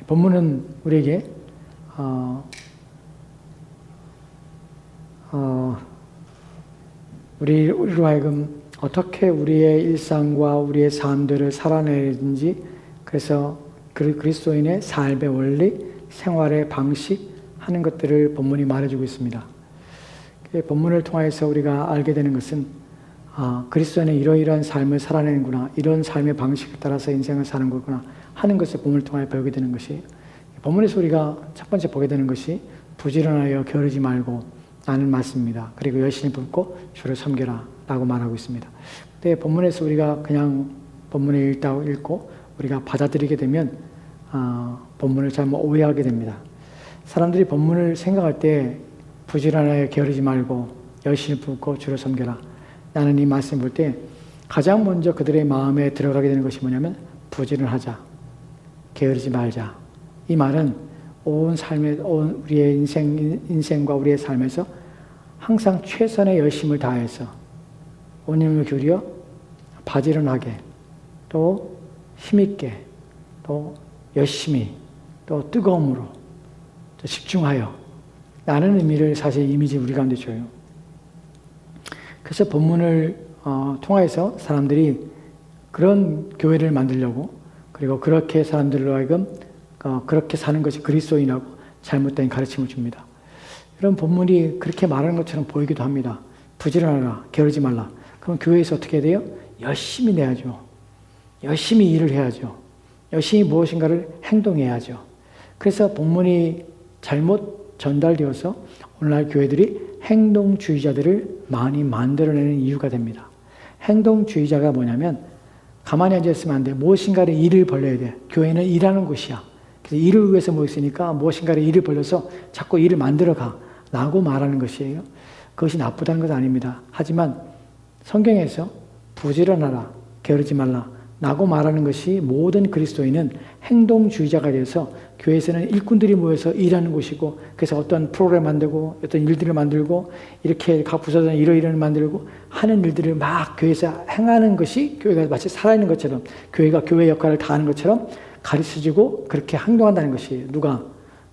본문은 우리에게 우리로 하여금 어떻게 우리의 일상과 우리의 삶들을 살아내야 되는지, 그래서 그리스도인의 삶의 원리, 생활의 방식 하는 것들을 본문이 말해주고 있습니다. 본문을 통해서 우리가 알게 되는 것은 그리스도인은 이러이러한 삶을 살아내는구나, 이런 삶의 방식을 따라서 인생을 사는 거구나 하는 것을 본문을 통해 배우게 되는 것이, 본문에서 우리가 첫 번째 보게 되는 것이 부지런하여 게으르지 말고 라는 말씀입니다. 그리고 열심히 붓고 주를 섬겨라 라고 말하고 있습니다. 근데 본문에서 우리가 그냥 본문을 읽고 우리가 받아들이게 되면 본문을 잘못 오해하게 됩니다. 사람들이 본문을 생각할 때 부지런하여 게으르지 말고 열심히 붓고 주를 섬겨라 라는 이 말씀을 볼 때 가장 먼저 그들의 마음에 들어가게 되는 것이 뭐냐면 부지런하자, 게으르지 말자. 이 말은 온 우리의 인생과 우리의 삶에서 항상 최선의 열심을 다해서 온 힘을 기울여 바지런하게, 또 힘있게, 또 열심히, 또 뜨거움으로, 또 집중하여 라는 의미를 사실 이미지 우리 가운데 줘요. 그래서 본문을 통해서 사람들이 그런 교회를 만들려고, 그리고 그렇게 사람들로 하여금 그렇게 사는 것이 그리스도인하고 잘못된 가르침을 줍니다. 이런 본문이 그렇게 말하는 것처럼 보이기도 합니다. 부지런하라, 게으르지 말라. 그럼 교회에서 어떻게 해야 돼요? 열심히 내야죠. 열심히 일을 해야죠. 열심히 무엇인가를 행동해야죠. 그래서 본문이 잘못 전달되어서 오늘날 교회들이 행동주의자들을 많이 만들어내는 이유가 됩니다. 행동주의자가 뭐냐면 가만히 앉아있으면 안 돼. 무엇인가를 일을 벌려야 돼. 교회는 일하는 곳이야. 그래서 일을 위해서 모였으니까 무엇인가를 일을 벌려서 자꾸 일을 만들어가 라고 말하는 것이에요. 그것이 나쁘다는 것은 아닙니다. 하지만 성경에서 부지런하라, 게으르지 말라 라고 말하는 것이 모든 그리스도인은 행동주의자가 되어서 교회에서는 일꾼들이 모여서 일하는 곳이고, 그래서 어떤 프로그램 만들고 어떤 일들을 만들고 이렇게 각 부서는 이러이러를 만들고 하는 일들을 막 교회에서 행하는 것이 교회가 마치 살아있는 것처럼, 교회가 교회 역할을 다하는 것처럼 가르쳐주고 그렇게 행동한다는 것이에요. 누가?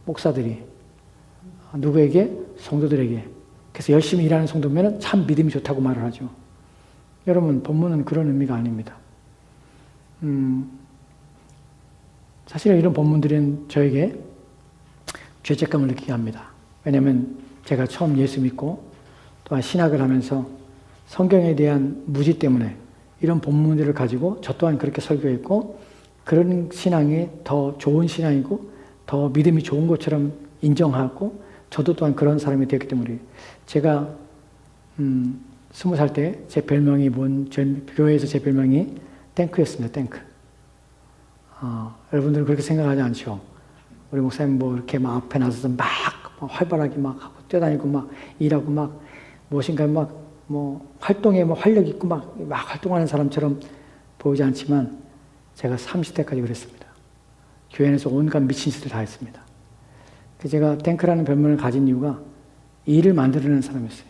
목사들이. 누구에게? 성도들에게. 그래서 열심히 일하는 성도면 참 믿음이 좋다고 말을 하죠. 여러분, 본문은 그런 의미가 아닙니다. 사실은 이런 본문들은 저에게 죄책감을 느끼게 합니다. 왜냐하면 제가 처음 예수 믿고 또한 신학을 하면서 성경에 대한 무지 때문에 이런 본문들을 가지고 저 또한 그렇게 설교했고, 그런 신앙이 더 좋은 신앙이고 더 믿음이 좋은 것처럼 인정하고, 저도 또한 그런 사람이 되었기 때문에 제가 20살 때 제 별명이 교회에서 제 별명이 탱크였습니다. 탱크. 여러분들은 그렇게 생각하지 않죠? 우리 목사님 뭐 이렇게 막 앞에 나서서 막 활발하게 막 하고 뛰어다니고 막 일하고 막 무엇인가 막 뭐 활동에 뭐 활력 있고 막 활동하는 사람처럼 보이지 않지만 제가 30대까지 그랬습니다. 교회 안에서 온갖 미친 짓을 다 했습니다. 제가 탱크라는 별명을 가진 이유가 일을 만들어내는 사람이었어요.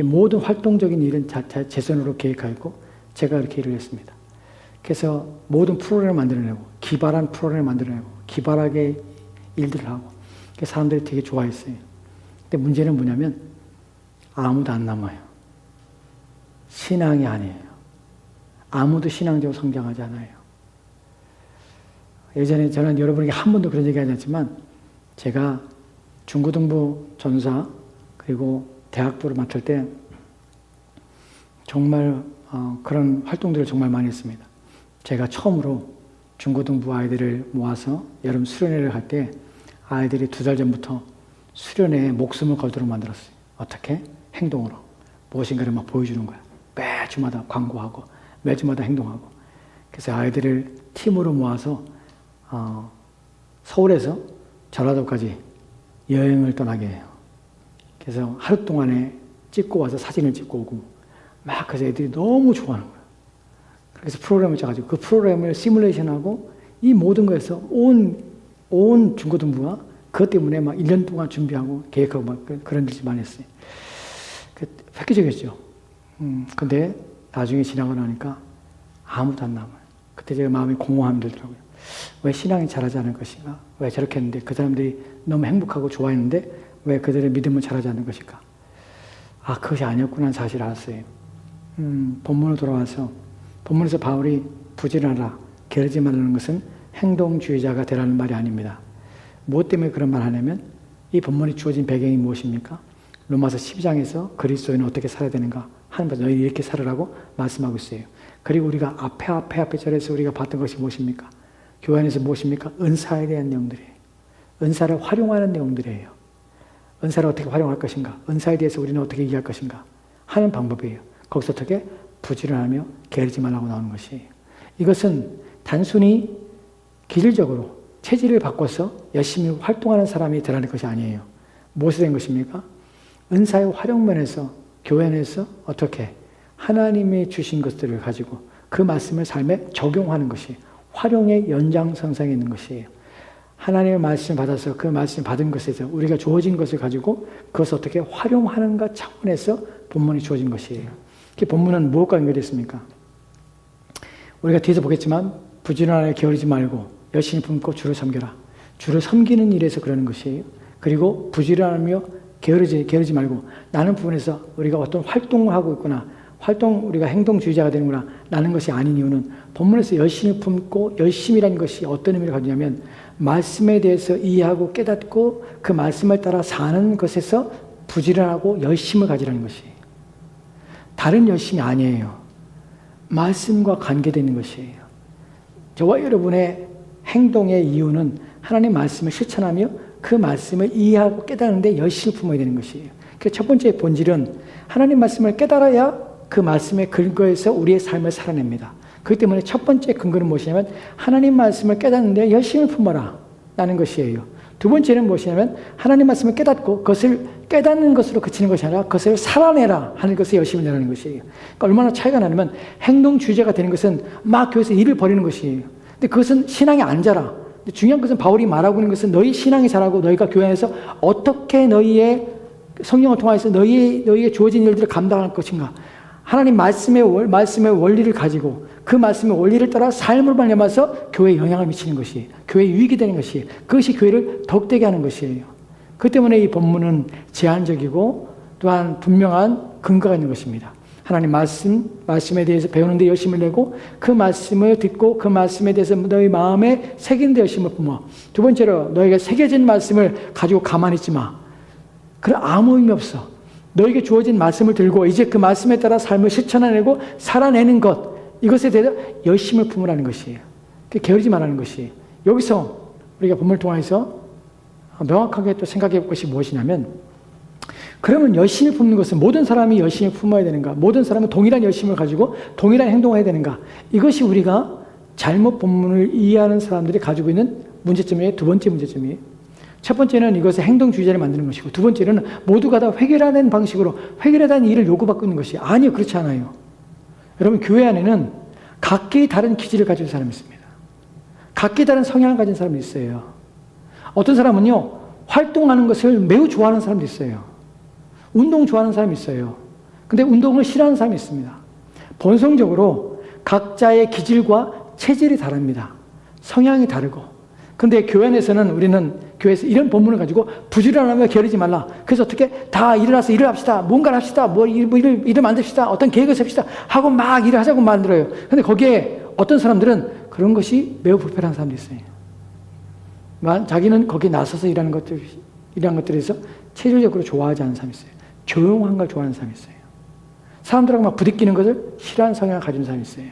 모든 활동적인 일은 제 손으로 계획하고 제가 그렇게 일을 했습니다. 그래서 모든 프로그램을 만들어내고, 기발한 프로그램을 만들어내고, 기발하게 일들을 하고, 그래서 사람들이 되게 좋아했어요. 근데 문제는 뭐냐면 아무도 안 남아요. 신앙이 아니에요. 아무도 신앙적으로 성장하지 않아요. 예전에 저는 여러분에게 한 번도 그런 얘기 하지 않지만, 제가 중고등부 전사 그리고 대학부를 맡을 때 정말 그런 활동들을 정말 많이 했습니다. 제가 처음으로 중고등부 아이들을 모아서 여름 수련회를 할 때 아이들이 2달 전부터 수련회에 목숨을 걸도록 만들었어요. 어떻게? 행동으로. 무엇인가를 막 보여주는 거야. 매주마다 광고하고 매주마다 행동하고. 그래서 아이들을 팀으로 모아서 서울에서 전라도까지 여행을 떠나게 해요. 그래서 하루 동안에 찍고 와서 사진을 찍고 오고 막, 그래서 애들이 너무 좋아하는 거예요. 그래서 프로그램을 짜가지고 그 프로그램을 시뮬레이션하고 이 모든 거에서 온 중고등부가 그것 때문에 막 1년 동안 준비하고 계획하고 막 그런 짓을 많이 했어요. 획기적이었죠. 근데 나중에 지나고 나니까 아무도 안 남아요. 그때 제가 마음이 공허함이 들더라고요. 왜 신앙이 자라지 않을 것인가? 왜 저렇게 했는데 그 사람들이 너무 행복하고 좋아했는데 왜 그들의 믿음은 자라지 않는 것일까? 아, 그것이 아니었구나 사실 알았어요. 본문으로 돌아와서 본문에서 바울이 부지런하라, 게으르지 말라는 것은 행동주의자가 되라는 말이 아닙니다. 무엇 때문에 그런 말을 하냐면 이 본문이 주어진 배경이 무엇입니까? 로마서 12장에서 그리스도인은 어떻게 살아야 되는가? 하나님께서 너희 이렇게 살으라고 말씀하고 있어요. 그리고 우리가 앞에 절에서 우리가 봤던 것이 무엇입니까? 교회 안에서 무엇입니까? 은사에 대한 내용들이에요. 은사를 활용하는 내용들이에요. 은사를 어떻게 활용할 것인가? 은사에 대해서 우리는 어떻게 이해할 것인가? 하는 방법이에요. 거기서 어떻게 부지런하며 게으르지 말라고 나오는 것이에요. 이것은 단순히 기질적으로 체질을 바꿔서 열심히 활동하는 사람이 되라는 것이 아니에요. 무엇이 된 것입니까? 은사의 활용면에서 교회 안에서 어떻게 하나님이 주신 것들을 가지고 그 말씀을 삶에 적용하는 것이 활용의 연장선상에 있는 것이에요. 하나님의 말씀을 받아서 그 말씀을 받은 것에서 우리가 주어진 것을 가지고 그것을 어떻게 활용하는가 차원에서 본문이 주어진 것이에요. 그 본문은 무엇과 연결됐습니까? 우리가 뒤에서 보겠지만 부지런하게 게으르지 말고 열심히 품고 주를 섬겨라. 주를 섬기는 일에서 그러는 것이에요. 그리고 부지런하며 게으르지 말고 나는 부분에서 우리가 어떤 활동을 하고 있구나. 우리가 행동주의자가 되는구나. 라는 것이 아닌 이유는 본문에서 열심히 품고 열심이라는 것이 어떤 의미를 가지냐면 말씀에 대해서 이해하고 깨닫고 그 말씀을 따라 사는 것에서 부지런하고 열심을 가지라는 것이에요. 다른 열심이 아니에요. 말씀과 관계되는 것이에요. 저와 여러분의 행동의 이유는 하나님의 말씀을 실천하며 그 말씀을 이해하고 깨닫는데 열심히 품어야 되는 것이에요. 그래서 첫 번째 본질은 하나님 말씀을 깨달아야 그 말씀의 근거에서 우리의 삶을 살아냅니다. 그렇기 때문에 첫 번째 근거는 무엇이냐면 하나님 말씀을 깨닫는데 열심히 품어라 라는 것이에요. 두 번째는 무엇이냐면 하나님 말씀을 깨닫고 그것을 깨닫는 것으로 그치는 것이 아니라 그것을 살아내라 하는 것을 열심히 내라는 것이에요. 그러니까 얼마나 차이가 나냐면 행동주의자가 되는 것은 막 교회에서 일을 벌이는 것이에요. 근데 그것은 신앙이 안 자라. 근데 중요한 것은 바울이 말하고 있는 것은 너희 신앙이 자라고 너희가 교회 안에서 어떻게 너희의 성령을 통해서 너희에게 주어진 일들을 감당할 것인가. 하나님 말씀의 원리를 가지고 그 말씀의 원리를 따라 삶을 발견해서 교회에 영향을 미치는 것이 교회에 유익이 되는 것이 그것이 교회를 덕되게 하는 것이에요. 그 때문에 이 본문은 제한적이고 또한 분명한 근거가 있는 것입니다. 하나님 말씀에 대해서 배우는 데 열심을 내고 그 말씀을 듣고 그 말씀에 대해서 너희 마음에 새기는 데 열심을 품어. 두 번째로 너희가 새겨진 말씀을 가지고 가만히 있지 마. 그럼 아무 의미 없어. 너에게 주어진 말씀을 들고 이제 그 말씀에 따라 삶을 실천해내고 살아내는 것 이것에 대해서 열심을 품으라는 것이에요. 게으르지 말라는 것이에요. 여기서 우리가 본문을 통해서 명확하게 또 생각해 볼 것이 무엇이냐면 그러면 열심히 품는 것은 모든 사람이 열심히 품어야 되는가? 모든 사람은 동일한 열심을 가지고 동일한 행동을 해야 되는가? 이것이 우리가 잘못 본문을 이해하는 사람들이 가지고 있는 문제점이에요. 두 번째 문제점이에요. 첫 번째는 이것을 행동주의자를 만드는 것이고 두 번째는 모두가 다 회개라는 방식으로 회개라는 일을 요구받고 있는 것이 아니요. 그렇지 않아요. 여러분 교회 안에는 각기 다른 기질을 가진 사람이 있습니다. 각기 다른 성향을 가진 사람이 있어요. 어떤 사람은요. 활동하는 것을 매우 좋아하는 사람도 있어요. 운동 좋아하는 사람이 있어요. 근데 운동을 싫어하는 사람이 있습니다. 본성적으로 각자의 기질과 체질이 다릅니다. 성향이 다르고 근데 교회 안에서는 우리는 교회에서 이런 본문을 가지고 부지런하며 게으르지 말라. 그래서 어떻게 다 일어나서 일을 합시다. 뭔가를 합시다. 일을 만듭시다. 어떤 계획을 셉시다. 하고 막 일을 하자고 만들어요. 근데 거기에 어떤 사람들은 그런 것이 매우 불편한 사람도 있어요. 자기는 거기에 나서서 일하는 것들에서 체질적으로 좋아하지 않는 사람이 있어요. 조용한 걸 좋아하는 사람이 있어요. 사람들하고 막 부딪히는 것을 싫어하는 성향을 가진 사람이 있어요.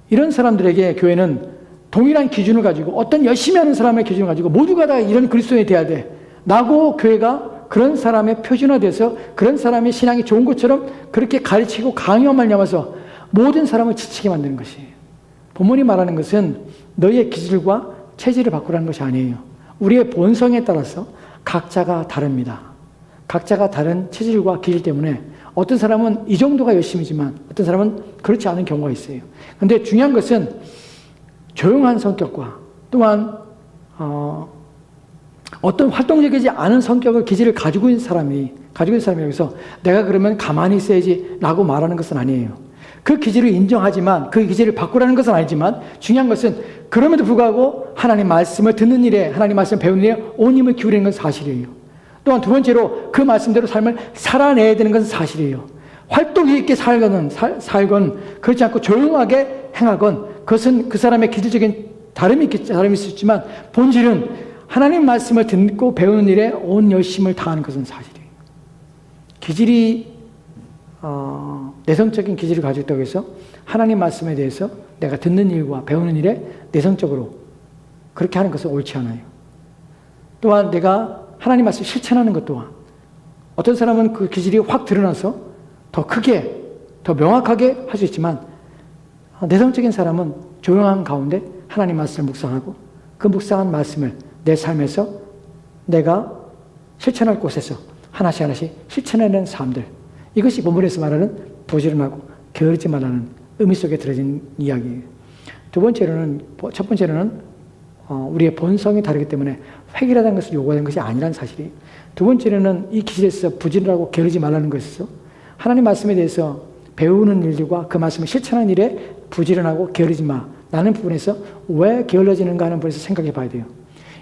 이런 사람들에게 교회는 동일한 기준을 가지고 어떤 열심히 하는 사람의 기준을 가지고 모두가 다 이런 그리스도인이 돼야 돼. 라고 교회가 그런 사람의 표준화돼서 그런 사람의 신앙이 좋은 것처럼 그렇게 가르치고 강요한 말미암아서 모든 사람을 지치게 만드는 것이에요. 본문이 말하는 것은 너희의 기질과 체질을 바꾸라는 것이 아니에요. 우리의 본성에 따라서 각자가 다릅니다. 각자가 다른 체질과 기질 때문에 어떤 사람은 이 정도가 열심이지만 어떤 사람은 그렇지 않은 경우가 있어요. 그런데 중요한 것은 조용한 성격과 또한 어떤 활동적이지 않은 성격을 기질을 가지고 있는 사람이 여기서 내가 그러면 가만히 있어야지 라고 말하는 것은 아니에요. 그 기질을 인정하지만 그 기질을 바꾸라는 것은 아니지만 중요한 것은 그럼에도 불구하고 하나님 말씀을 듣는 일에 하나님 말씀을 배우는 일에 온 힘을 기울이는 건 사실이에요. 또한 두 번째로 그 말씀대로 삶을 살아내야 되는 것은 사실이에요. 활동이 있게 살건 그렇지 않고 조용하게 행하건 그것은 그 사람의 기질적인 다름이 있을 수 있지만 본질은 하나님 말씀을 듣고 배우는 일에 온 열심을 다하는 것은 사실이에요. 기질이 내성적인 기질을 가지고 있다고 해서 하나님 말씀에 대해서 내가 듣는 일과 배우는 일에 내성적으로 그렇게 하는 것은 옳지 않아요. 또한 내가 하나님 말씀을 실천하는 것 또한 어떤 사람은 그 기질이 확 드러나서 더 크게 더 명확하게 할 수 있지만 내성적인 사람은 조용한 가운데 하나님 말씀을 묵상하고 그 묵상한 말씀을 내 삶에서 내가 실천할 곳에서 하나씩 하나씩 실천하는 삶들, 이것이 본문에서 말하는 부지런하고 게으르지 말라는 의미 속에 들어진 이야기예요. 첫 번째로는 우리의 본성이 다르기 때문에 획일화된 것을 요구하는 것이 아니라는 사실이에요. 두 번째로는 이 기질에서 부지런하고 게으르지 말라는 것에서 하나님 말씀에 대해서 배우는 일들과 그 말씀을 실천하는 일에 부지런하고 게으르지 마 라는 부분에서 왜 게을러지는가 하는 부분에서 생각해 봐야 돼요.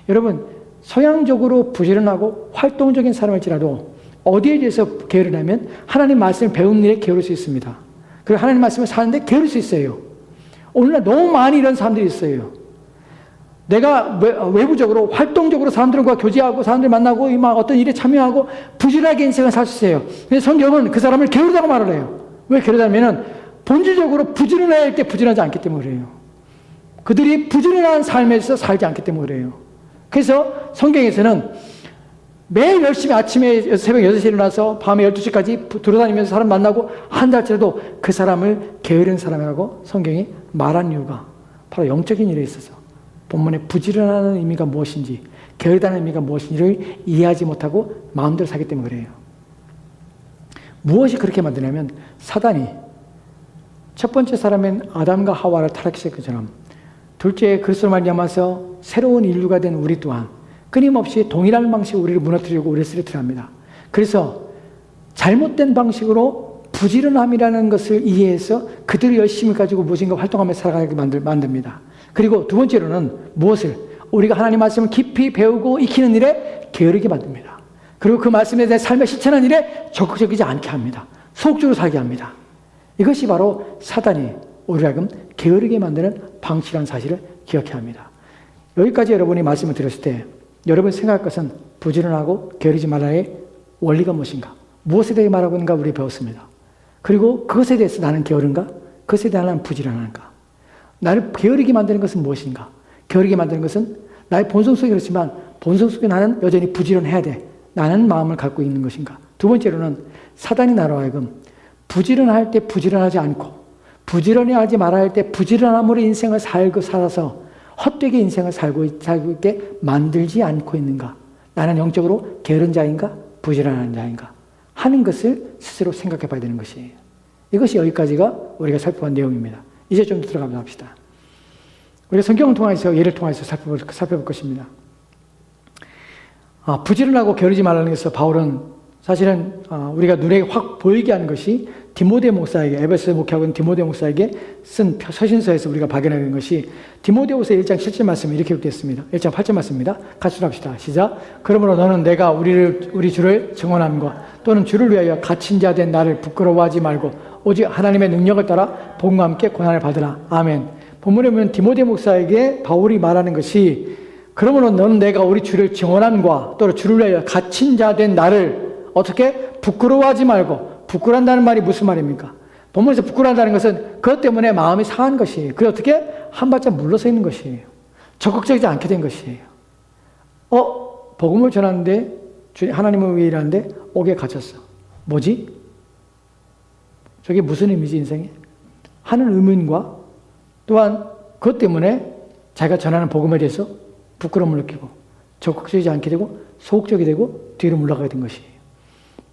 여러분, 서양적으로 부지런하고 활동적인 사람일지라도 어디에 대해서 게으르냐면 하나님 말씀을 배우는 일에 게으를 수 있습니다. 그리고 하나님 말씀을 사는데 게으를 수 있어요. 오늘날 너무 많이 이런 사람들이 있어요. 내가 외부적으로 활동적으로 사람들과 교제하고 사람들 만나고 막 어떤 일에 참여하고 부지런하게 인생을 살 수 있어요. 근데 성경은 그 사람을 게으르다고 말을 해요. 왜 게으르다면 본질적으로 부지런해야 할 때 부지런하지 않기 때문에 그래요. 그들이 부지런한 삶에서 살지 않기 때문에 그래요. 그래서 성경에서는 매일 열심히 아침에 새벽 6시에 일어나서 밤에 12시까지 돌아다니면서 사람 만나고 한 달째라도 그 사람을 게으른 사람이라고 성경이 말한 이유가 바로 영적인 일에 있어서 본문에 부지런하는 의미가 무엇인지 게으르다는 의미가 무엇인지를 이해하지 못하고 마음대로 살기 때문에 그래요. 무엇이 그렇게 만드냐면 사단이 첫 번째 사람인 아담과 하와를 타락시킨 것처럼 둘째 그리스도로 말미암아서 새로운 인류가 된 우리 또한 끊임없이 동일한 방식으로 우리를 무너뜨리고 우리를 쓰러뜨립니다. 그래서 잘못된 방식으로 부지런함이라는 것을 이해해서 그들의 열심을 가지고 무엇인가 활동하며 살아가게 만듭니다. 그리고 두 번째로는 무엇을? 우리가 하나님 말씀을 깊이 배우고 익히는 일에 게으르게 만듭니다. 그리고 그 말씀에 대해 삶에 실천하는 일에 적극적이지 않게 합니다. 소극적으로 살게 합니다. 이것이 바로 사단이 우리를 하여금 게으르게 만드는 방식이라는 사실을 기억해야 합니다. 여기까지 여러분이 말씀을 들었을 때 여러분이 생각할 것은 부지런하고 게으르지 말라의 원리가 무엇인가? 무엇에 대해 말하고 있는가 우리 배웠습니다. 그리고 그것에 대해서 나는 게으른가? 그것에 대해 나는 부지런한가? 나를 게으르게 만드는 것은 무엇인가? 게으르게 만드는 것은 나의 본성 속에 그렇지만 본성 속에 나는 여전히 부지런해야 돼. 나는 마음을 갖고 있는 것인가? 두 번째로는 사단이 나로 하여금 부지런할 때 부지런하지 않고 부지런히 하지 말아야 할 때 부지런함으로 인생을 살아서 헛되게 인생을 살고 있게 만들지 않고 있는가? 나는 영적으로 게으른 자인가? 부지런한 자인가? 하는 것을 스스로 생각해 봐야 되는 것이에요. 이것이 여기까지가 우리가 살펴본 내용입니다. 이제 좀 들어가면 합시다. 우리가 성경을 통해서 예를 통해서 살펴볼 것입니다. 부지런하고 게으르지 말라는 것에서 바울은 사실은 우리가 눈에 확 보이게 하는 것이 디모데 목사에게, 에베소 목회하고 있는 디모데 목사에게 쓴 서신서에서 우리가 발견하는 것이 디모데후서 1장 7절 말씀이 이렇게 읽겠습니다. 1장 8절 말씀입니다. 같이 합시다. 시작. 그러므로 너는 내가 우리 주를 증언함과 또는 주를 위하여 갇힌 자 된 나를 부끄러워하지 말고 오직 하나님의 능력을 따라 복음과 함께 고난을 받으라. 아멘. 본문에 보면 디모데 목사에게 바울이 말하는 것이 그러므로 너는 내가 우리 주를 증언함과 또는 주를 위하여 갇힌 자 된 나를 어떻게 부끄러워하지 말고, 부끄러워한다는 말이 무슨 말입니까? 본문에서 부끄러워한다는 것은 그것 때문에 마음이 상한 것이에요. 그게 어떻게 한 발짝 물러서 있는 것이에요. 적극적이지 않게 된 것이에요. 복음을 전하는데 하나님을 위해 일하는데 옥에 갇혔어. 뭐지? 저게 무슨 의미지 인생에? 하는 의문과 또한 그것 때문에 자기가 전하는 복음에 대해서 부끄러움을 느끼고 적극적이지 않게 되고 소극적이 되고 뒤로 물러가게 된 것이에요.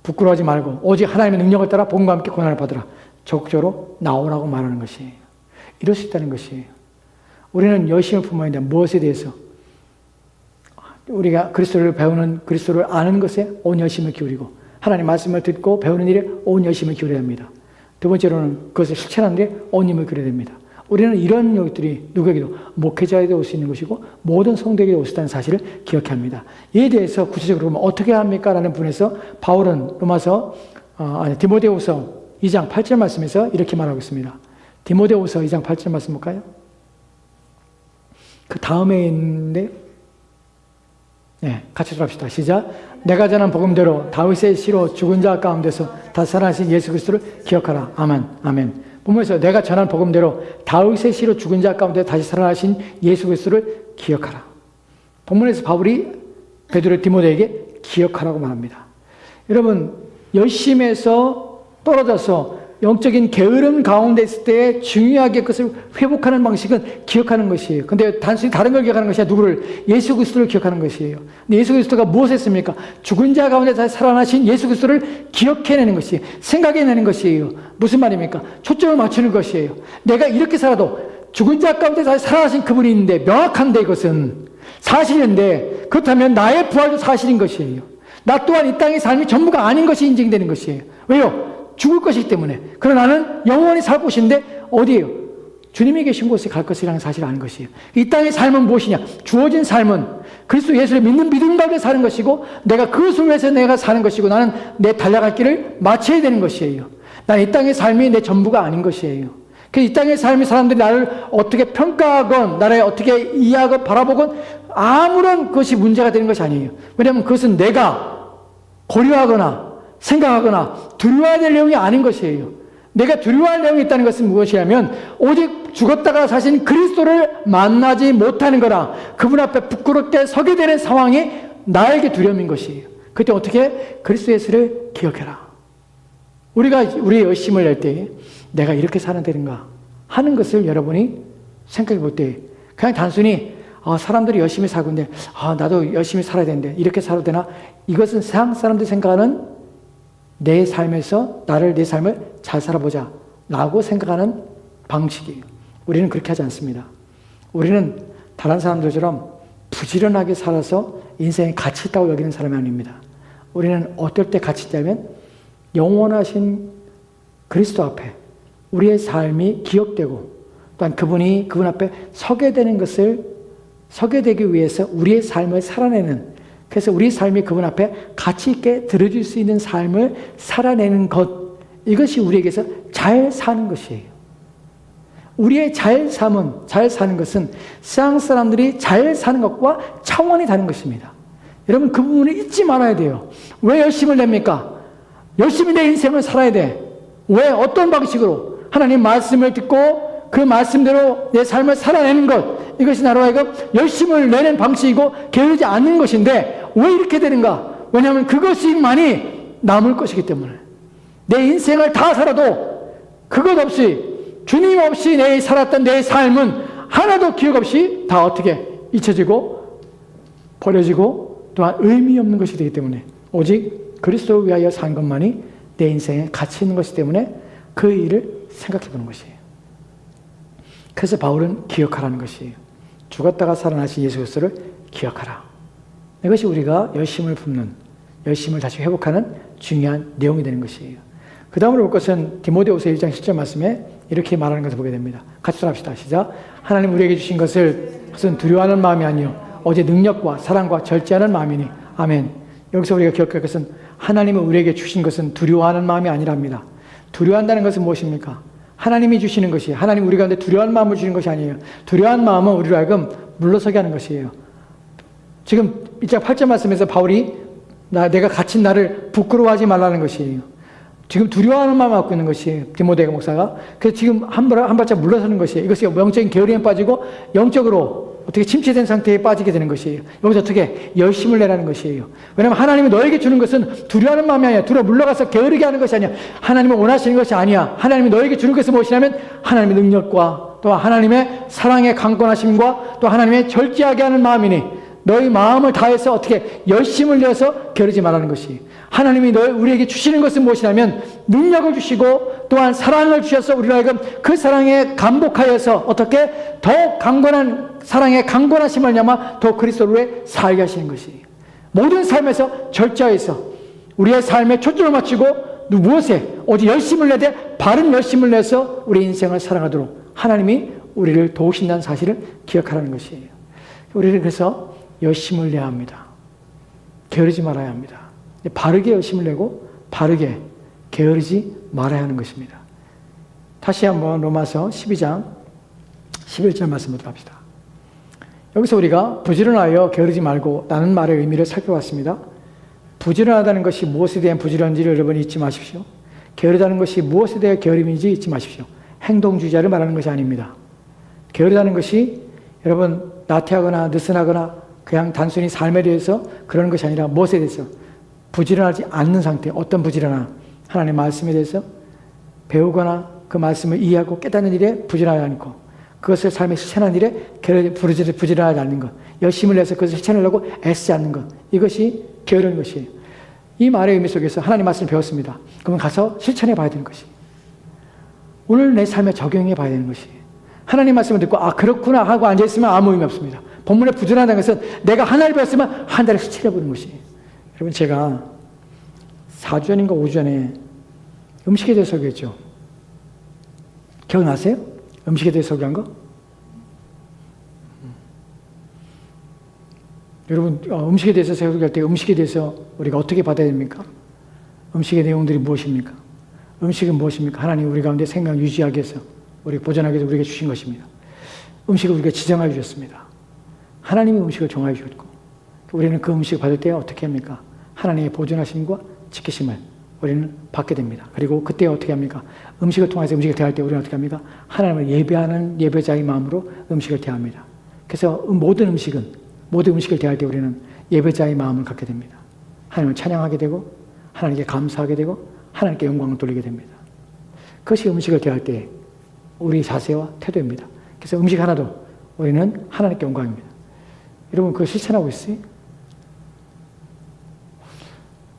부끄러워하지 말고 오직 하나님의 능력을 따라 복음과 함께 고난을 받으라. 적극적으로 나오라고 말하는 것이에요. 이럴 수 있다는 것이에요. 우리는 열심을 품어야 된다. 무엇에 대해서? 우리가 그리스도를 배우는, 그리스도를 아는 것에 온 열심을 기울이고 하나님 말씀을 듣고 배우는 일에 온 열심을 기울여야 합니다. 두 번째로는 그것을 실천하는데 온 힘을 그려야 됩니다. 우리는 이런 것들이 누구에게도 목회자에게도 올 수 있는 것이고 모든 성도에게 올 수 있다는 사실을 기억해야 합니다. 이에 대해서 구체적으로 그러면 어떻게 합니까? 라는 부분에서 바울은 디모데후서 2장 8절 말씀에서 이렇게 말하고 있습니다. 디모데후서 2장 8절 말씀 볼까요? 그 다음에 있는데 같이 들어갑시다. 시작. 내가 전한 복음대로 다윗의 씨로 죽은 자 가운데서 다시 살아나신 예수 그리스도를 기억하라. 아멘. 아멘. 본문에서 내가 전한 복음대로 다윗의 씨로 죽은 자 가운데 다시 살아나신 예수 그리스도를 기억하라. 본문에서 바울이 베드로 디모데에게 기억하라고 말합니다. 여러분, 열심에서 떨어져서 영적인 게으름 가운데 있을 때 중요하게 그것을 회복하는 방식은 기억하는 것이에요. 근데 단순히 다른 걸 기억하는 것이 아니라 누구를? 예수 그리스도를 기억하는 것이에요. 근데 예수 그리스도가 무엇을 했습니까? 죽은 자 가운데 다시 살아나신 예수 그리스도를 기억해내는 것이에요. 생각해내는 것이에요. 무슨 말입니까? 초점을 맞추는 것이에요. 내가 이렇게 살아도 죽은 자 가운데 다시 살아나신 그분이 있는데, 명확한데 이것은 사실인데, 그렇다면 나의 부활도 사실인 것이에요. 나 또한 이 땅의 삶이 전부가 아닌 것이 인정되는 것이에요. 왜요? 죽을 것이기 때문에. 그러나 나는 영원히 살 곳인데 어디예요? 주님이 계신 곳에 갈 것이라는 사실을 아는 것이에요. 이 땅의 삶은 무엇이냐? 주어진 삶은 그리스도 예수를 믿는 믿음 가운데 사는 것이고, 내가 그것을 위해서 내가 사는 것이고, 나는 내 달려갈 길을 마쳐야 되는 것이에요. 난 이 땅의 삶이 내 전부가 아닌 것이에요. 이 땅의 삶의 사람들이 나를 어떻게 평가하건, 나를 어떻게 이해하건 바라보건 아무런 것이 문제가 되는 것이 아니에요. 왜냐하면 그것은 내가 고려하거나 생각하거나 두려워해야 될 내용이 아닌 것이에요. 내가 두려워할 내용이 있다는 것은 무엇이냐면, 오직 죽었다가 사신 그리스도를 만나지 못하는 거라, 그분 앞에 부끄럽게 서게 되는 상황이 나에게 두려움인 것이에요. 그때 어떻게? 그리스도 예수를 기억해라. 우리가 우리의 열심을 낼 때 내가 이렇게 살아야 되는가 하는 것을 여러분이 생각해 볼 때, 그냥 단순히 사람들이 열심히 살고 있는데 나도 열심히 살아야 되는데 이렇게 살아도 되나? 이것은 세상 사람들이 생각하는 내 삶에서 내 삶을 잘 살아보자 라고 생각하는 방식이에요. 우리는 그렇게 하지 않습니다. 우리는 다른 사람들처럼 부지런하게 살아서 인생에 가치 있다고 여기는 사람이 아닙니다. 우리는 어떨 때 가치 있다면, 영원하신 그리스도 앞에 우리의 삶이 기억되고, 또한 그분 앞에 서게 되기 위해서 우리의 삶을 살아내는, 그래서 우리 삶이 그분 앞에 가치 있게 들어줄 수 있는 삶을 살아내는 것, 이것이 우리에게서 잘 사는 것이에요. 우리의 잘 사는 것은 세상 사람들이 잘 사는 것과 차원이 다른 것입니다. 여러분, 그 부분을 잊지 말아야 돼요. 왜 열심을 냅니까? 열심히 내 인생을 살아야 돼. 왜? 어떤 방식으로? 하나님 말씀을 듣고 그 말씀대로 내 삶을 살아내는 것, 이것이 나로 하여금 열심을 내는 방식이고 게으르지 않는 것인데, 왜 이렇게 되는가? 왜냐하면 그것이만이 남을 것이기 때문에. 내 인생을 다 살아도 그것 없이, 주님 없이 살았던 내 삶은 하나도 기억 없이 다 어떻게 잊혀지고 버려지고 또한 의미 없는 것이 되기 때문에, 오직 그리스도를 위하여 산 것만이 내 인생에 가치 있는 것이기 때문에 그 일을 생각해 보는 것이에요. 그래서 바울은 기억하라는 것이에요. 죽었다가 살아나신 예수 그리스도를 기억하라. 이것이 우리가 열심을 붓는, 열심을 다시 회복하는 중요한 내용이 되는 것이에요. 그 다음으로 볼 것은 디모데후서 1장 10절 말씀에 이렇게 말하는 것을 보게 됩니다. 같이 따라합시다. 시작. 하나님 우리에게 주신 그것은 두려워하는 마음이 아니요 오직 능력과 사랑과 절제하는 마음이니. 아멘. 여기서 우리가 기억할 것은, 하나님은 우리에게 주신 것은 두려워하는 마음이 아니랍니다. 두려워한다는 것은 무엇입니까? 하나님이 주시는 것이, 하나님 우리 가운데 두려워하는 마음을 주시는 것이 아니에요. 두려워하는 마음은 우리로 하여금 물러서게 하는 것이에요. 지금 1장 8절 말씀에서 바울이 내가 갇힌 나를 부끄러워하지 말라는 것이에요. 지금 두려워하는 마음을 갖고 있는 것이에요. 디모데 목사가. 그래서 지금 한 발짝 물러서는 것이에요. 이것이 영적인 게으름에 빠지고 영적으로 어떻게 침체된 상태에 빠지게 되는 것이에요. 여기서 어떻게 열심을 내라는 것이에요. 왜냐하면 하나님이 너에게 주는 것은 두려워하는 마음이 아니야. 물러가서 게으르게 하는 것이 아니야. 하나님이 원하시는 것이 아니야. 하나님이 너에게 주는 것은 무엇이냐면, 하나님의 능력과 또 하나님의 사랑의 강권하심과 또 하나님의 절제하게 하는 마음이니, 너희 마음을 다해서 어떻게 열심을 내어서 게으르지 말라는 것이, 하나님이 우리에게 주시는 것은 무엇이냐면 능력을 주시고 또한 사랑을 주셔서 우리로 하여금 그 사랑에 감복하여서 어떻게 더 강건한 사랑의 강건하심을 냠아 더 그리스도로 살게 하시는 것이, 모든 삶에서 절제해서 우리의 삶에 초점을 맞추고 무엇에? 오직 열심을 내되 바른 열심을 내서 우리 인생을 살아가도록 하나님이 우리를 도우신다는 사실을 기억하라는 것이에요. 우리는 그래서 열심을 내야 합니다. 게으르지 말아야 합니다. 바르게 열심을 내고 바르게 게으르지 말아야 하는 것입니다. 다시 한번 로마서 12장 11절 말씀 보도록 합시다. 여기서 우리가 부지런하여 게으르지 말고 라는 말의 의미를 살펴봤습니다. 부지런하다는 것이 무엇에 대한 부지런지를 여러분 잊지 마십시오. 게으르다는 것이 무엇에 대한 게으름인지 잊지 마십시오. 행동주의자를 말하는 것이 아닙니다. 게으르다는 것이 여러분 나태하거나 느슨하거나 그냥 단순히 삶에 대해서 그러는 것이 아니라 무엇에 대해서 부지런하지 않는 상태. 어떤 부지런함? 하나님의 말씀에 대해서 배우거나 그 말씀을 이해하고 깨닫는 일에 부지런하지 않고 그것을 삶에 실천하는 일에 부지런하지 않는 것. 열심을 내서 그것을 실천하려고 애쓰지 않는 것. 이것이 게으른 것이에요. 이 말의 의미 속에서 하나님 말씀을 배웠습니다. 그러면 가서 실천해 봐야 되는 것이. 오늘 내 삶에 적용해 봐야 되는 것이. 하나님 말씀을 듣고 아 그렇구나 하고 앉아있으면 아무 의미 없습니다. 본문에 부지런하다는 것은 내가 하나를 배웠으면 한 달에 실천해 보는 것이. 여러분 제가 4주 전인가 5주 전에 음식에 대해서 설교했죠. 기억나세요? 음식에 대해서 설교한 거? 여러분 음식에 대해서 설교할 때 음식에 대해서 우리가 어떻게 받아야 됩니까? 음식의 내용들이 무엇입니까? 음식은 무엇입니까? 하나님 우리 가운데 생명 유지하기 위해서 우리 보존하기 위해서 우리에게 주신 것입니다. 음식을 우리가 지정하여 주셨습니다. 하나님이 음식을 정하여 주셨고 우리는 그 음식을 받을 때 어떻게 합니까? 하나님의 보존하심과 지키심을 우리는 받게 됩니다. 그리고 그때 어떻게 합니까? 음식을 통해서 음식을 대할 때 우리는 어떻게 합니까? 하나님을 예배하는 예배자의 마음으로 음식을 대합니다. 그래서 모든 음식을 대할 때 우리는 예배자의 마음을 갖게 됩니다. 하나님을 찬양하게 되고 하나님께 감사하게 되고 하나님께 영광을 돌리게 됩니다. 그것이 음식을 대할 때 우리 자세와 태도입니다. 그래서 음식 하나도 우리는 하나님께 영광입니다. 여러분 그거 실천하고 있어요?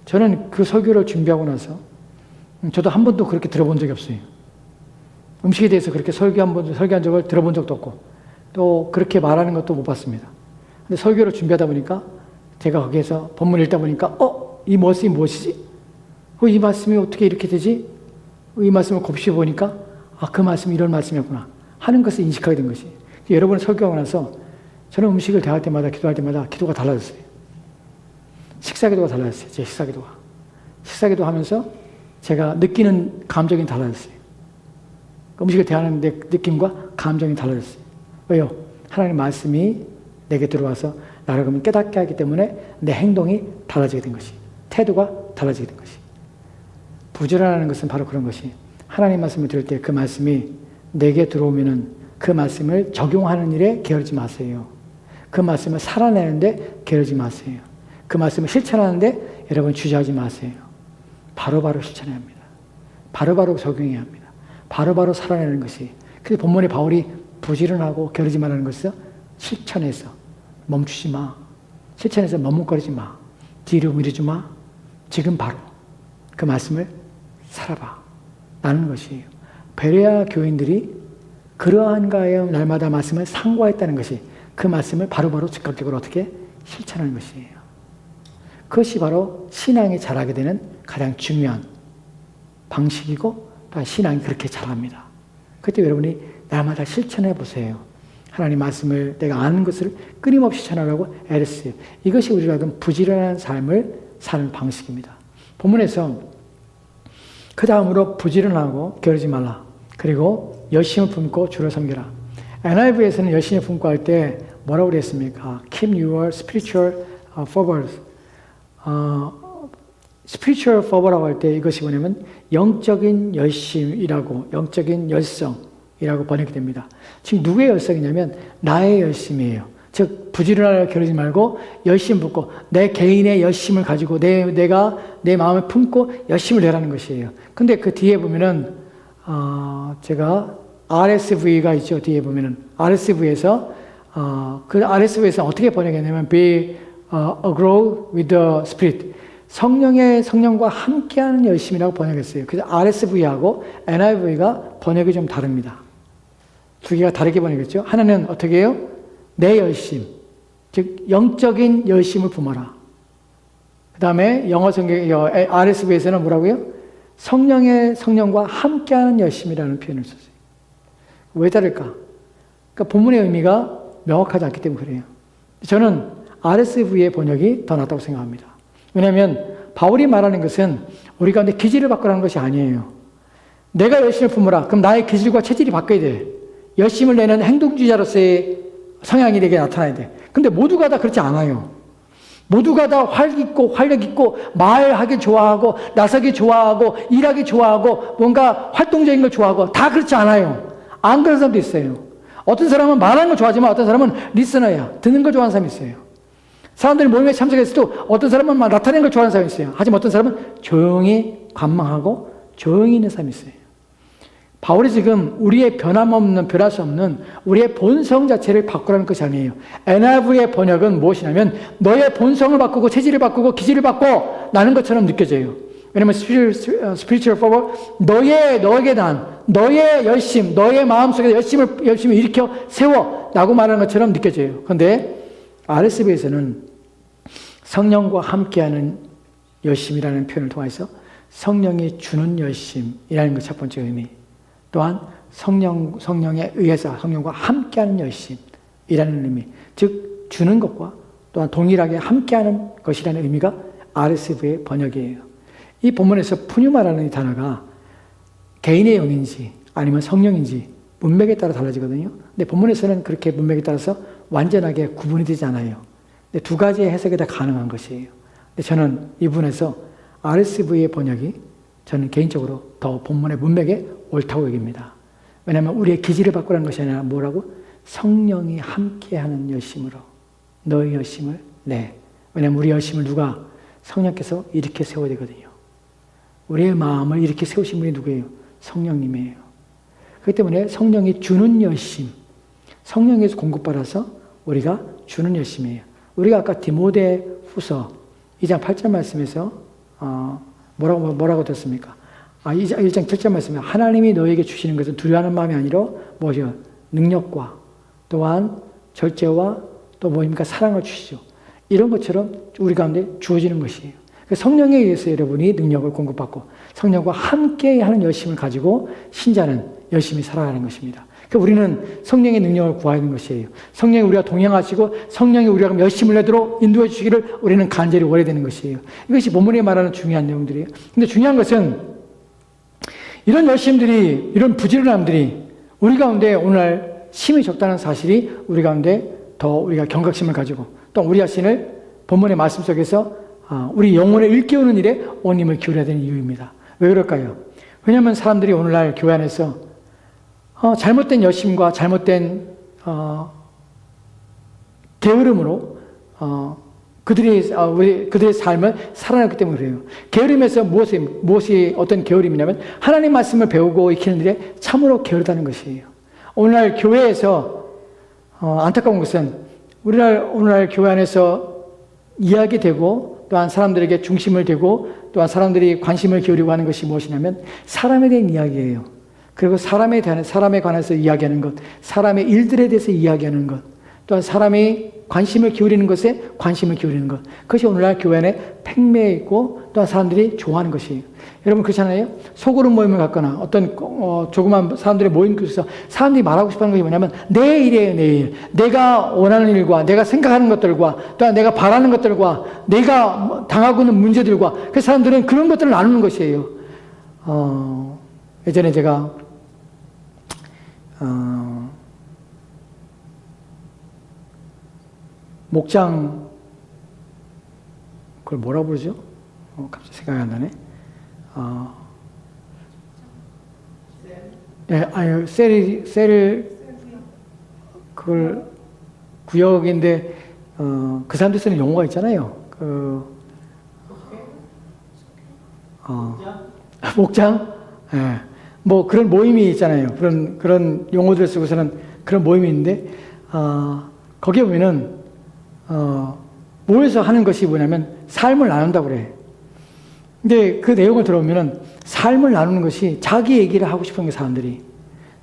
저는 그 설교를 준비하고 나서 저도 한 번도 그렇게 들어본 적이 없어요. 음식에 대해서 그렇게 설교한 적을 들어본 적도 없고 또 그렇게 말하는 것도 못 봤습니다. 근데 설교를 준비하다 보니까 제가 거기에서 본문을 읽다 보니까 이 말씀이 무엇이지? 이 말씀이 어떻게 이렇게 되지? 이 말씀을 곱씹어 보니까 그 말씀이 이런 말씀이었구나 하는 것을 인식하게 된 것이. 여러분을 설교하고 나서 저는 음식을 대할 때마다 기도할 때마다 기도가 달라졌어요. 식사기도가 달라졌어요. 제 식사기도가. 식사기도 하면서 제가 느끼는 감정이 달라졌어요. 음식을 대하는 데 느낌과 감정이 달라졌어요. 왜요? 하나님의 말씀이 내게 들어와서 나를 그러면 깨닫게 하기 때문에 내 행동이 달라지게 된 것이. 태도가 달라지게 된 것이. 부지런하는 것은 바로 그런 것이. 하나님 말씀을 들을 때 그 말씀이 내게 들어오면은 그 말씀을 적용하는 일에 게으르지 마세요. 그 말씀을 살아내는데 게으르지 마세요. 그 말씀을 실천하는데 여러분 주저하지 마세요. 바로바로 실천해야 합니다. 바로바로 적용해야 합니다. 바로바로 살아내는 것이. 그래서 본문에 바울이 부지런하고 게으르지 말라는 것은 실천해서 멈추지 마. 실천해서 머뭇거리지 마. 뒤로 미루지 마. 지금 바로 그 말씀을 살아봐. 라는 것이에요. 베레아 교인들이 그러한 가의 날마다 말씀을 상고했다는 것이 그 말씀을 바로바로 즉각적으로 어떻게 실천하는 것이에요. 그것이 바로 신앙이 자라게 되는 가장 중요한 방식이고 또 신앙이 그렇게 자랍니다. 그때 여러분이 날마다 실천해 보세요. 하나님 말씀을 내가 아는 것을 끊임없이 전하라고 애를 쓰요. 이것이 우리가 하던 부지런한 삶을 사는 방식입니다. 본문에서 그 다음으로 부지런하고 게으르지 말라. 그리고 열심을 품고 주를 섬기라. NIV에서는 열심을 품고 할 때 뭐라고 그랬습니까? Keep your spiritual fervor. spiritual fervor라고 할 때 이것이 뭐냐면 영적인 열심이라고, 영적인 열성이라고 번역이 됩니다. 지금 누구의 열성이냐면 나의 열심이에요. 즉 부지런하게 게으르지 말고 열심 품고 내 개인의 열심을 가지고 내가 내 마음을 품고 열심을 내라는 것이에요. 근데 그 뒤에 보면은 제가 RSV가 있죠. 뒤에 보면은 RSV에서 그 RSV에서 어떻게 번역했냐면 be aglow with the Spirit. 성령과 함께하는 열심이라고 번역했어요. 그래서 RSV하고 NIV가 번역이 좀 다릅니다. 두 개가 다르게 번역했죠. 하나는 어떻게 해요? 내 열심, 즉 영적인 열심을 품어라. 그 다음에 영어 성경 RSV에서는 뭐라고요? 성령과 함께하는 열심이라는 표현을 썼어요. 왜 다를까? 그러니까 본문의 의미가 명확하지 않기 때문에 그래요. 저는 RSV의 번역이 더 낫다고 생각합니다. 왜냐하면 바울이 말하는 것은 우리 가운데 기질을 바꾸라는 것이 아니에요. 내가 열심을 품으라. 그럼 나의 기질과 체질이 바뀌어야 돼. 열심을 내는 행동주의자로서의 성향이 내게 나타나야 돼. 근데 모두가 다 그렇지 않아요. 모두가 다 활력 있고 말하기 좋아하고 나서기 좋아하고 일하기 좋아하고 뭔가 활동적인 걸 좋아하고 다 그렇지 않아요. 안 그런 사람도 있어요. 어떤 사람은 말하는 걸 좋아하지만 어떤 사람은 리스너야. 듣는 걸 좋아하는 사람이 있어요. 사람들이 모임에 참석했을 때 어떤 사람은 막 나타내는 걸 좋아하는 사람이 있어요. 하지만 어떤 사람은 조용히 관망하고 조용히 있는 사람이 있어요. 바울이 지금 우리의 변할 수 없는 우리의 본성 자체를 바꾸라는 것이 아니에요. NIV의 번역은 무엇이냐면 너의 본성을 바꾸고 체질을 바꾸고 기질을 바꿔 나는 것처럼 느껴져요. 왜냐하면 spiritual fervor, 너에게 난 너의 열심, 너의 마음속에 열심을 일으켜 세워 라고 말하는 것처럼 느껴져요. 그런데 RSV에서는 성령과 함께하는 열심이라는 표현을 통해서 성령이 주는 열심이라는 것 첫 번째 의미, 또한 성령에 의해서 성령과 함께하는 열심이라는 의미, 즉 주는 것과 또한 동일하게 함께하는 것이라는 의미가 RSV의 번역이에요. 이 본문에서 푸뉴마라는 이 단어가 개인의 영인지 아니면 성령인지 문맥에 따라 달라지거든요. 근데 본문에서는 그렇게 문맥에 따라서 완전하게 구분이 되지 않아요. 근데 두 가지의 해석이 다 가능한 것이에요. 근데 저는 이 부분에서 RSV의 번역이 저는 개인적으로 더 본문의 문맥에 옳다고 여깁니다. 왜냐하면 우리의 기질을 바꾸라는 것이 아니라 뭐라고? 성령이 함께하는 열심으로 너의 열심을 내. 왜냐하면 우리 열심을 누가? 성령께서 이렇게 세워야 되거든요. 우리의 마음을 이렇게 세우신 분이 누구예요? 성령님이에요. 그렇기 때문에 성령이 주는 열심, 성령에서 공급받아서 우리가 주는 열심이에요. 우리가 아까 디모데후서 2장 8절 말씀에서 뭐라고 들었습니까? 1장 7절 말씀에 하나님이 너에게 주시는 것은 두려워하는 마음이 아니라 무엇이요? 능력과 또한 절제와 또 뭐입니까? 사랑을 주시죠. 이런 것처럼 우리 가운데 주어지는 것이에요. 성령에 의해서 여러분이 능력을 공급받고 성령과 함께 하는 열심을 가지고 신자는 열심히 살아가는 것입니다. 그러니까 우리는 성령의 능력을 구해야 하는 것이에요. 성령이 우리가 동행하시고 성령이 우리가 열심을 내도록 인도해 주시기를 우리는 간절히 원해야 되는 것이에요. 이것이 본문에 말하는 중요한 내용들이에요. 근데 중요한 것은 이런 열심들이, 이런 부지런함들이 우리 가운데 오늘날 힘이 적다는 사실이 우리 가운데 더 우리가 경각심을 가지고 또 우리 자신을 본문의 말씀 속에서 우리 영혼을 일깨우는 일에 온 힘을 기울여야 되는 이유입니다. 왜 그럴까요? 왜냐하면 사람들이 오늘날 교회 안에서 잘못된 열심과 잘못된 게으름으로 그들의 삶을 살아냈기 때문에 그래요. 게으름에서 무엇이 어떤 게으름이냐면 하나님 말씀을 배우고 익히는 일에 참으로 게으르다는 것이에요. 오늘날 교회에서 안타까운 것은 오늘날 교회 안에서 이야기되고 또한 사람들에게 중심을 두고 또한 사람들이 관심을 기울이고 하는 것이 무엇이냐면 사람에 대한 이야기예요. 그리고 사람에 관해서 이야기하는 것, 사람의 일들에 대해서 이야기하는 것, 또한 사람이 관심을 기울이는 것에 관심을 기울이는 것. 그것이 오늘날 교회 안에 팽배해 있고 또한 사람들이 좋아하는 것이에요. 여러분 그렇잖아요. 소그룹 모임을 갖거나 어떤 조그만 사람들의 모임 속에서 사람들이 말하고 싶어하는 것이 뭐냐면 내 일이에요. 내 일. 내가 원하는 일과 내가 생각하는 것들과 또한 내가 바라는 것들과 내가 당하고 있는 문제들과 그 사람들은 그런 것들을 나누는 것이에요. 예전에 제가 목장 그걸 뭐라고 부르죠? 갑자기 생각이 안 나네. 셀 그걸 구역인데 그 사람들 쓰는 용어가 있잖아요. 목장? 예. 뭐 그런 모임이 있잖아요. 그런 용어들을 쓰고서는 그런 모임이 있는데 거기에 보면은 모여서 하는 것이 뭐냐면 삶을 나눈다고 그래. 근데 그 내용을 들어보면은 삶을 나누는 것이 자기 얘기를 하고 싶은 게 사람들이.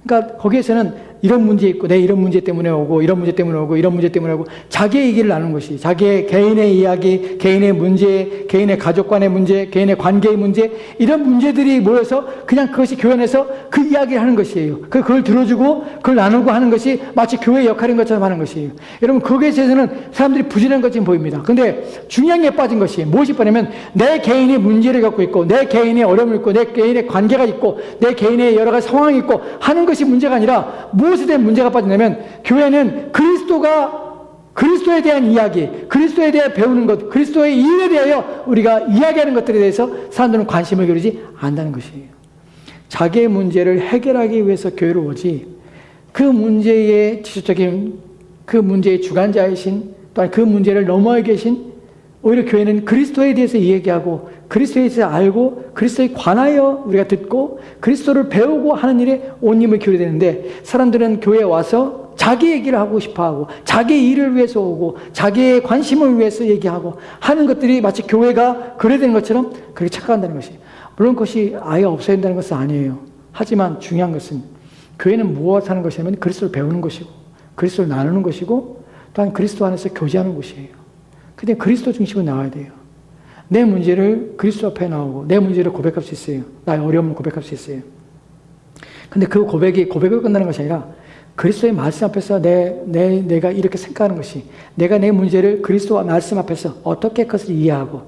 그러니까 거기에서는 이런 문제 있고 내 이런 문제 때문에 오고 이런 문제 때문에 오고 이런 문제 때문에 오고 자기의 얘기를 나누는 것이 자기의 개인의 이야기, 개인의 문제, 개인의 가족 간의 문제, 개인의 관계의 문제 이런 문제들이 모여서 그냥 그것이 교회 안에서 그 이야기를 하는 것이에요. 그걸 들어주고 그걸 나누고 하는 것이 마치 교회의 역할인 것처럼 하는 것이에요. 여러분 거기에 대해서는 사람들이 부지런한 것처럼 보입니다. 근데 중요한 게 빠진 것이 무엇이 빠냐면 내 개인의 문제를 갖고 있고 내 개인의 어려움을 있고 내 개인의 관계가 있고 내 개인의 여러 가지 상황이 있고 하는 것이 문제가 아니라 무엇에 대한 문제가 빠지냐면 교회는 그리스도에 대한 이야기, 그리스도에 대해 배우는 것, 그리스도의 일에 대하여 우리가 이야기하는 것들에 대해서 사람들은 관심을 기울이지 않는다는 것이에요. 자기의 문제를 해결하기 위해서 교회로 오지 그 문제의 지속적인 그 문제의 주관자이신 또한 그 문제를 넘어야 계신 오히려 교회는 그리스도에 대해서 이야기하고 그리스도에 대해서 알고 그리스도에 관하여 우리가 듣고 그리스도를 배우고 하는 일에 온 힘을 기울여야 되는데 사람들은 교회에 와서 자기 얘기를 하고 싶어하고 자기 일을 위해서 오고 자기의 관심을 위해서 얘기하고 하는 것들이 마치 교회가 그래야 되는 것처럼 그렇게 착각한다는 것이 물론 그것이 아예 없어야 된다는 것은 아니에요. 하지만 중요한 것은 교회는 무엇 하는 것이냐면 그리스도를 배우는 것이고 그리스도를 나누는 것이고 또한 그리스도 안에서 교제하는 것이에요. 근데 그리스도 중심으로 나와야 돼요. 내 문제를 그리스도 앞에 나오고 내 문제를 고백할 수 있어요. 나의 어려움을 고백할 수 있어요. 근데 그 고백으로 끝나는 것이 아니라 그리스도의 말씀 앞에서 내가 이렇게 생각하는 것이 내가 내 문제를 그리스도와 말씀 앞에서 어떻게 그것을 이해하고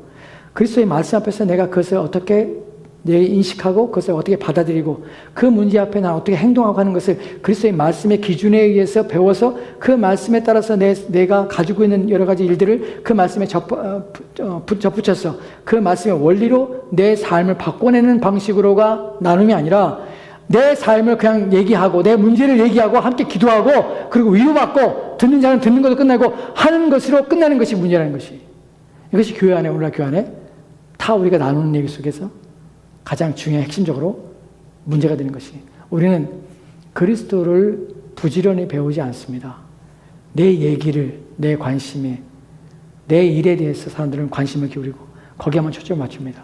그리스도의 말씀 앞에서 내가 그것을 어떻게 인식하고 그것을 어떻게 받아들이고 그 문제 앞에 난 어떻게 행동하고 하는 것을 그리스도의 말씀의 기준에 의해서 배워서 그 말씀에 따라서 내가 가지고 있는 여러 가지 일들을 그 말씀에 접붙여서 그 말씀의 원리로 내 삶을 바꿔내는 방식으로가 나눔이 아니라 내 삶을 그냥 얘기하고 내 문제를 얘기하고 함께 기도하고 그리고 위로받고 듣는 자는 듣는 것도 끝나고 하는 것으로 끝나는 것이 문제라는 것이 이것이 교회 안에 오늘날 교회 안에 다 우리가 나누는 얘기 속에서 가장 중요한 핵심적으로 문제가 되는 것이 우리는 그리스도를 부지런히 배우지 않습니다. 내 얘기를 내 관심에 내 일에 대해서 사람들은 관심을 기울이고 거기에만 초점을 맞춥니다.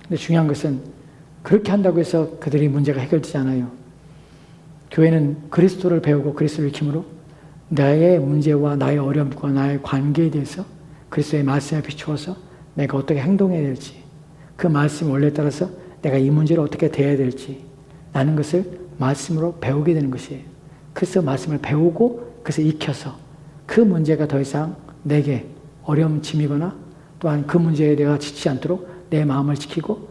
근데 중요한 것은 그렇게 한다고 해서 그들이 문제가 해결되지 않아요. 교회는 그리스도를 배우고 그리스도를 익힘으로 나의 문제와 나의 어려움과 나의 관계에 대해서 그리스도의 말씀에 비추어서 내가 어떻게 행동해야 될지 그 말씀 원리에 따라서 내가 이 문제를 어떻게 대해야 될지 라는 것을 말씀으로 배우게 되는 것이에요. 그래서 말씀을 배우고 그래서 익혀서 그 문제가 더 이상 내게 어려움 짐이거나 또한 그 문제에 내가 지치지 않도록 내 마음을 지키고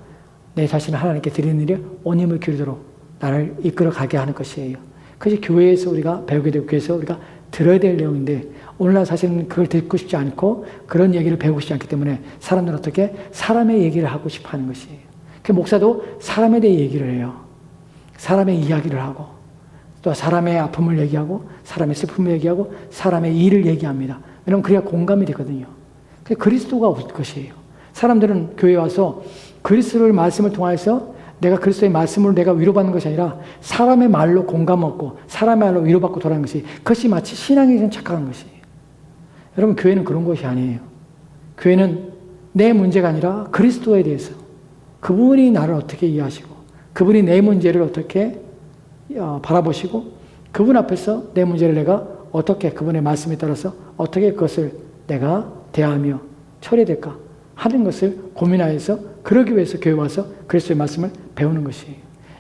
내 자신을 하나님께 드리는 일에 온 힘을 기울이도록 나를 이끌어 가게 하는 것이에요. 그것이 교회에서 우리가 배우게 되고 교회에서 우리가 들어야 될 내용인데 오늘날 사실은 그걸 듣고 싶지 않고 그런 얘기를 배우고 싶지 않기 때문에 사람들은 어떻게 사람의 얘기를 하고 싶어 하는 것이에요. 그 목사도 사람에 대해 얘기를 해요. 사람의 이야기를 하고 또 사람의 아픔을 얘기하고 사람의 슬픔을 얘기하고 사람의 일을 얘기합니다. 왜냐하면 그래야 공감이 되거든요. 그리스도가 없을 것이에요. 사람들은 교회에 와서 그리스도의 말씀을 통해서 내가 그리스도의 말씀으로 내가 위로받는 것이 아니라 사람의 말로 공감 얻고 사람의 말로 위로받고 돌아가는 것이 그것이 마치 신앙이 좀 착각한 것이에요. 여러분 교회는 그런 것이 아니에요. 교회는 내 문제가 아니라 그리스도에 대해서 그분이 나를 어떻게 이해하시고 그분이 내 문제를 어떻게 바라보시고 그분 앞에서 내 문제를 내가 어떻게 그분의 말씀에 따라서 어떻게 그것을 내가 대하며 처리될까 하는 것을 고민하여서 그러기 위해서 교회 와서 그리스도의 말씀을 배우는 것이에요.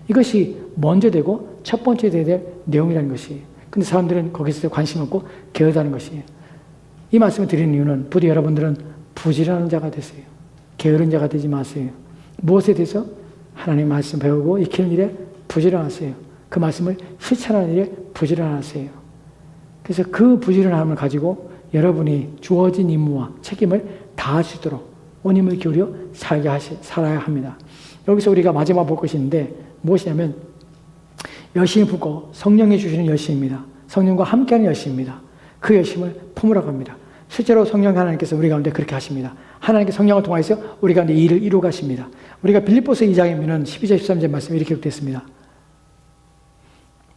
이것이 먼저 되고 첫 번째 되어야 될 내용이라는 것이에요. 근데 사람들은 거기서 관심 없고 게으르다는 것이에요. 이 말씀을 드리는 이유는 부디 여러분들은 부지런한 자가 되세요. 게으른 자가 되지 마세요. 무엇에 대해서? 하나님 말씀 배우고 익히는 일에 부지런하세요. 그 말씀을 실천하는 일에 부지런하세요. 그래서 그 부지런함을 가지고 여러분이 주어진 임무와 책임을 다할 수 있도록 온 힘을 기울여 살아야 합니다. 여기서 우리가 마지막 볼 것이 있는데 무엇이냐면 열심히 품고 성령이 주시는 열심입니다. 성령과 함께하는 열심입니다. 그 열심을 품으라고 합니다. 실제로 성령 하나님께서 우리 가운데 그렇게 하십니다. 하나님께 성령을 통해서 우리 가운데 이 일을 이루어 가십니다. 우리가 빌립보서 2장에 보면 12절 13절 말씀이 이렇게 기록되었습니다.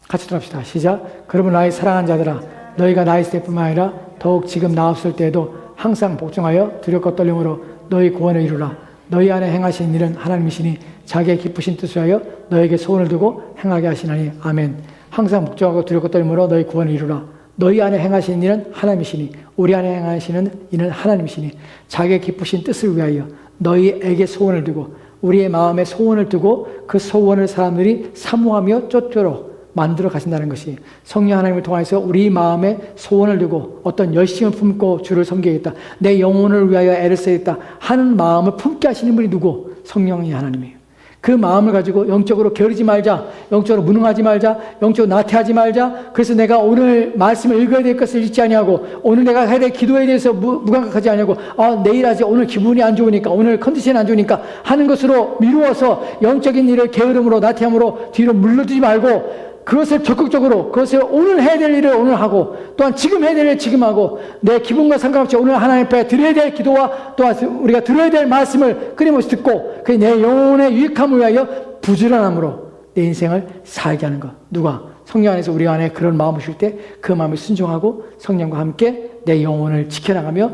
같이 들어갑시다. 시작. 그러면 나의 사랑하는 자들아 너희가 나 있을 때뿐만 아니라 더욱 지금 나 없을 때에도 항상 복종하여 두렵고 떨림으로 너희 구원을 이루라. 너희 안에 행하신 일은 하나님이시니 자기의 기쁘신 뜻을 하여 너에게 소원을 두고 행하게 하시나니 아멘. 항상 묵정하고 두렵고 떨림으로 너희 구원을 이루라. 너희 안에 행하시는 이는 하나님이시니 우리 안에 행하시는 이는 하나님이시니 자기의 기쁘신 뜻을 위하여 너희에게 소원을 두고 우리의 마음에 소원을 두고 그 소원을 사람들이 사모하며 쫓도록 만들어 가신다는 것이 성령 하나님을 통해서 우리 마음에 소원을 두고 어떤 열심을 품고 주를 섬기겠다. 내 영혼을 위하여 애를 쓰겠다 하는 마음을 품게 하시는 분이 누구? 성령이 하나님이에요. 그 마음을 가지고 영적으로 게으르지 말자, 영적으로 무능하지 말자, 영적으로 나태하지 말자. 그래서 내가 오늘 말씀을 읽어야 될 것을 읽지 아니하고 오늘 내가 해야 될 기도에 대해서 무감각하지 아니하고 내일 하지, 오늘 기분이 안 좋으니까, 오늘 컨디션이 안 좋으니까 하는 것으로 미루어서 영적인 일을 게으름으로 나태함으로 뒤로 물러두지 말고 그것을 적극적으로, 그것을 오늘 해야 될 일을 오늘 하고 또한 지금 해야 될 일을 지금 하고 내 기분과 상관없이 오늘 하나님 앞에 드려야 될 기도와 또한 우리가 들어야 될 말씀을 끊임없이 듣고 그 내 영혼의 유익함을 위하여 부지런함으로 내 인생을 살게 하는 것. 누가? 성령 안에서 우리 안에 그런 마음을 줄 때 그 마음을 순종하고 성령과 함께 내 영혼을 지켜나가며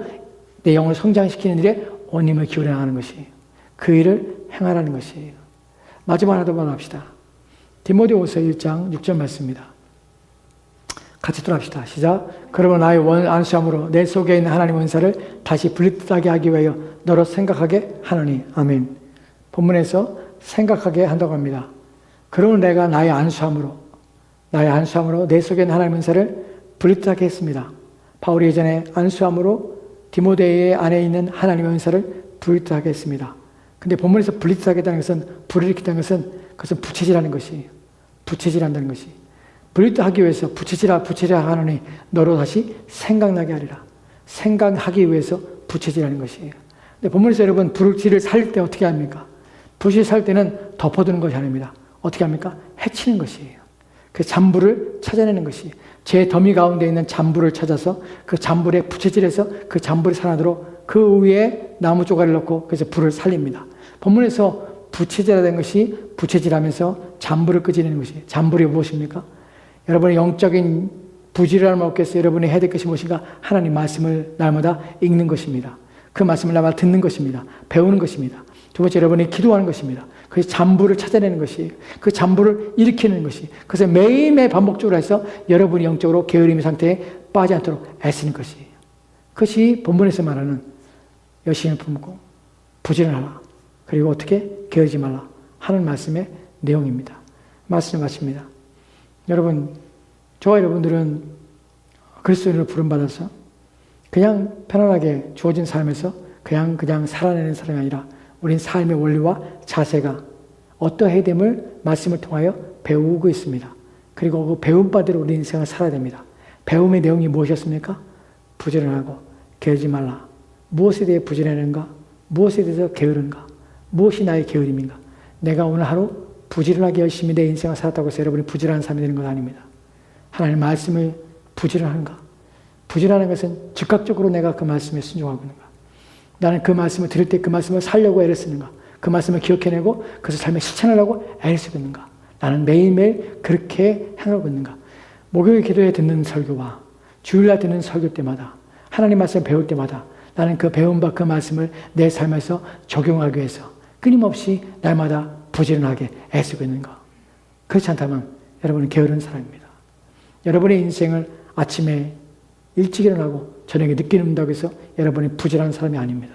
내 영혼을 성장시키는 일에 온 힘을 기울여 나가는 것이에요. 그 일을 행하라는 것이에요. 마지막 하나 더 말합시다. 디모데후서 1장 6절 말씀입니다. 같이 들어갑시다. 시작. 그러면 나의 안수함으로 내 속에 있는 하나님 은사를 다시 분립하게 하기 위하여 너로 생각하게 하노니. 아멘. 본문에서 생각하게 한다고 합니다. 그러면 내가 나의 안수함으로 내 속에 있는 하나님 은사를 분립하게 했습니다. 바울이 예전에 안수함으로 디모데의 안에 있는 하나님의 은사를 분립하게 했습니다. 근데 본문에서 분립하게 했다는 것은, 불일으켰다는 것은 그것은 부채질하는 것이에요. 부채질한다는 것이. 분립하기 위해서 부채질하 하노니 너로 다시 생각나게 하리라. 생각하기 위해서 부채질하는 것이에요. 근데 본문에서 여러분 불질을 살릴 때 어떻게 합니까? 불질 살 때는 덮어두는 것이 아닙니다. 어떻게 합니까? 해치는 것이에요. 그 잔불을 찾아내는 것이. 제 더미 가운데 있는 잔불을 찾아서 그 잔불에 부채질해서 그 잔불이 살아나도록 그 위에 나무 조각을 넣고 그래서 불을 살립니다. 본문에서 부채질하는 것이 부채질하면서 잔불을 끄집어내는 것이. 잔불이 무엇입니까? 여러분의 영적인 부지런함을 얻기 위해서 여러분이 해야 될 것이 무엇인가? 하나님 말씀을 날마다 읽는 것입니다. 그 말씀을 날마다 듣는 것입니다. 배우는 것입니다. 두 번째, 여러분이 기도하는 것입니다. 그래서 잔불을 찾아내는 것이, 그 잔불을 일으키는 것이. 그래서 매일매일 반복적으로 해서 여러분이 영적으로 게으름의 상태에 빠지지 않도록 애쓰는 것이. 그것이 본문에서 말하는 열심을 품고 부지런하라. 그리고 어떻게? 게으르지 말라 하는 말씀의 내용입니다. 말씀을 마칩니다. 여러분, 저와 여러분들은 그리스도인으로 부름받아서 그냥 편안하게 주어진 삶에서 그냥 살아내는 사람이 아니라 우린 삶의 원리와 자세가 어떠해야 됨을 말씀을 통하여 배우고 있습니다. 그리고 그 배운 바대로 우리 인생을 살아야 됩니다. 배움의 내용이 무엇이었습니까? 부지런하고 게으르지 말라. 무엇에 대해 부지런한가? 무엇에 대해서 게으른가? 무엇이 나의 게으름인가? 내가 오늘 하루 부지런하게 열심히 내 인생을 살았다고 해서 여러분이 부지런한 삶이 되는 건 아닙니다. 하나님 말씀을 부지런한가? 부지런한 것은 즉각적으로 내가 그 말씀에 순종하고 있는가? 나는 그 말씀을 들을 때 그 말씀을 살려고 애를 쓰는가? 그 말씀을 기억해내고 그것을 삶에 실천하려고 애를 쓰고 있는가? 나는 매일매일 그렇게 행하고 있는가? 목요일 기도에 듣는 설교와 주일날 듣는 설교 때마다 하나님 말씀을 배울 때마다 나는 그 배운 바 그 말씀을 내 삶에서 적용하기 위해서 끊임없이 날마다 부지런하게 애쓰고 있는가? 그렇지 않다면 여러분은 게으른 사람입니다. 여러분의 인생을 아침에 일찍 일어나고 저녁에 늦게 눕는다고 해서 여러분이 부지런한 사람이 아닙니다.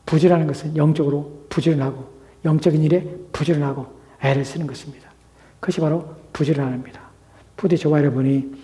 부지런한 것은 영적으로 부지런하고 영적인 일에 부지런하고 애를 쓰는 것입니다. 그것이 바로 부지런함입니다. 부디 저와 여러분이